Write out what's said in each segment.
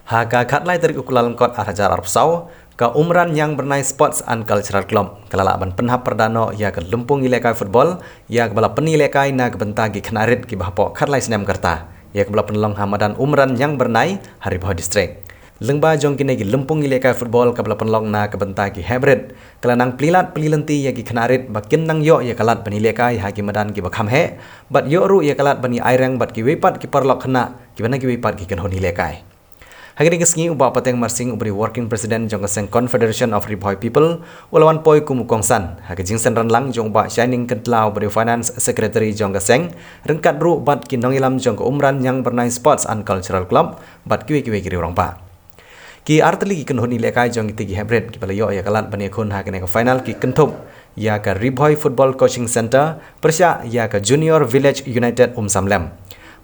Haga khatlai dari ukulan kot Raja Arab Sau ke umran yang bernai Sports and Cultural Club kelalaban penhap perdana ia ke lempung ilekai football ia ke bala penilekai na ke bentagi kenarit ki bahpo khatlai senam kerta ia ke bala penlong hamadan umran yang bernai Haribau District lengba jong kini ki lempung ilekai football ke bala penlong na ke bentagi hybrid kelanang pelilat pelilenti ia ki kenarit bakin nang yo ia kalat penilekai hagi madan ki bakham he bat yo ru ia kalat bani airang bat ki wipat ki parlok kena ki bana ki wipat ki kenhon ilekai. Hari ini kesini ubah pateng marsing ubri working president jong keseng Confederation of Riboy People ulawan poi kumukongsan hagi jingsen ranlang jong ba shining kentlau ubri finance secretary jong keseng rengkat ru bat kinong ilam jong ke umran yang bernai Sports and Cultural Club bat kiwi kiri orang ba ki arteli ki kenhoni lekai jong tigi hybrid ki palayo ya kalat bani khun hagi ne ke final ki kentup ya ke Riboy Football Coaching Center persya ya ke Junior Village United Samlem.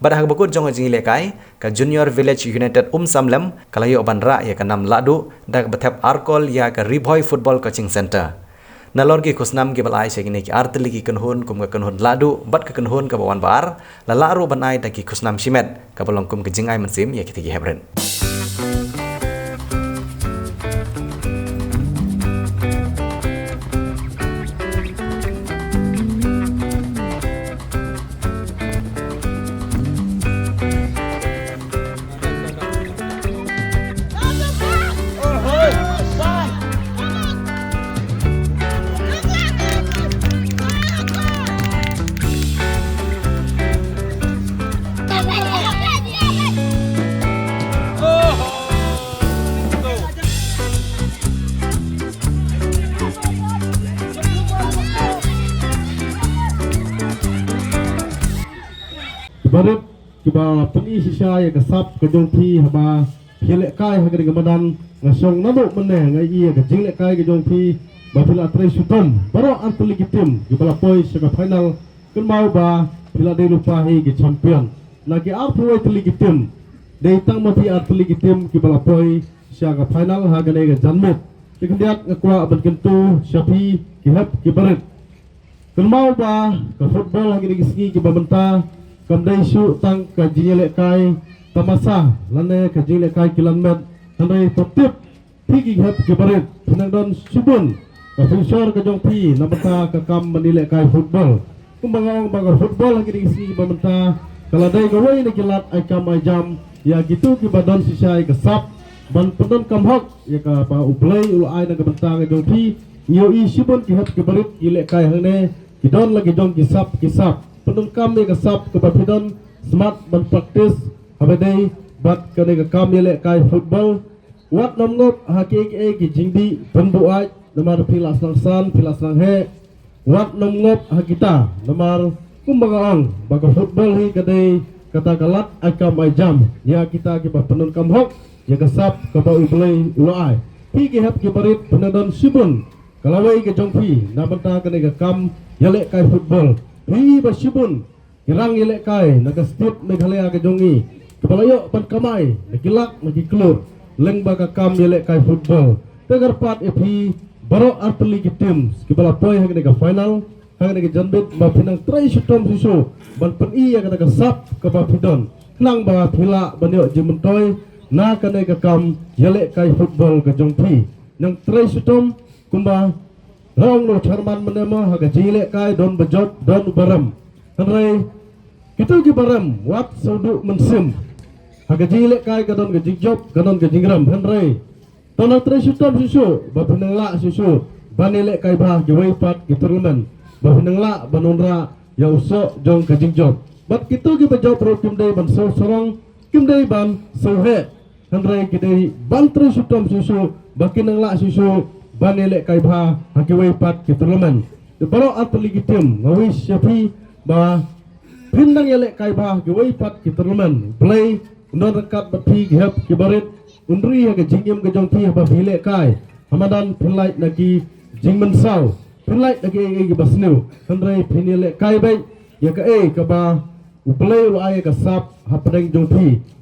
Pada hak bakut jong jing lekai ke Junior Village United Samlem kalayo banra ya ke nam ladu dak betep arkol ya ke Riboy Football Coaching Center. Nalor ki kusnam ki balai segini ki arteli ki kenhun kum ke kenhun ladu bat ke kenhun ke bawan bar lalaru banai dak ki kusnam simet ke bolong kum ke jingai mensim ya kitigi hebren. Barat kiba peni sisa ya kesap kejong pi haba hilek kai hagari gamadan ngasong nado meneh ngai iya ke jinglek kai kejong pi bapila tre sutom baro antuli gitim kiba poi sega final kun mau ba bila de lupa hi ke champion lagi arpu wai tuli gitim de tang mati artuli gitim kiba poi sega final hagane ke janmet tikendiat ngakwa aban kentu syafi kihap kibarat kun mau ba ke football hagari gisgi kiba benta kamdai su tang kajinya lekai tamasa lane kajinya lekai kilometer handai totip pigi hap kibaret penangdon subun kafisor kajong pi namata kakam menilai kai football kumbangang bangar football lagi diisi bamenta kaladai gawai ni kilat ai kam ai jam ya gitu kibadon sisai kesap ban pendon kamhok ya ka pa uplay ulai na kabenta kajong pi nyo i subun ki hap kibaret ilekai hane kidon lagi jong kisap penun kami kesap kebapidon smart ban praktis habadai bat kene ke kami lek kai football wat nom ngop haki ki jingdi penbuai nomor pilas langsan pilas langhe wat nom ngop hakita nomor kumbangang baga football hi kadai kata galat akam ai jam ya kita ki penun kam hok ya kesap ke bau ulai ulai pi ki hap ki barit penadon sibun kalawai ke jongpi namanta kene ke kam ya lek kai football hi basibun kirang ilek kai naga step meghalaya ke jongi kepalayo pan kamai nakilak nakiklur leng baga kam ilek kai football tegar pat epi baro arteli ki tim kepala poi hang nega final hang nega janbet ba pinang trai sutom susu ban pen iya kata sap ke ba pidon nang ba pila banyo jimentoy na kane ke kam ilek kai football ke jongpi nang trai sutom kumba Rong no charman menema haga jilek kai don bejot don baram hanrai kita ki baram wat saudu mensim haga jilek kai gadon ke jingjob gadon ke jingram hanrai tona tre sutam susu bapenang la susu banilek kai bah gewai pat gituruman bapenang la banonra ya usok jong ke jingjob bat kita ki bejot ro kimdai ban so sorong kimdai ban so he hanrai kidai ban tre sutam susu bakinang la susu banilek kai bha hakiwai pat kitulaman baro atli gitim ngawi syafi ba pindang yelek kai bha hakiwai pat kitulaman play non rekat bathi gihap kibarit undri ha ke jingim ke jongti ba bilek kai hamadan pinlai lagi jingmen sau pinlai lagi ge basnu handrai pinilek kai bai ya ke ba play lu ai ke sap ha pedang jongti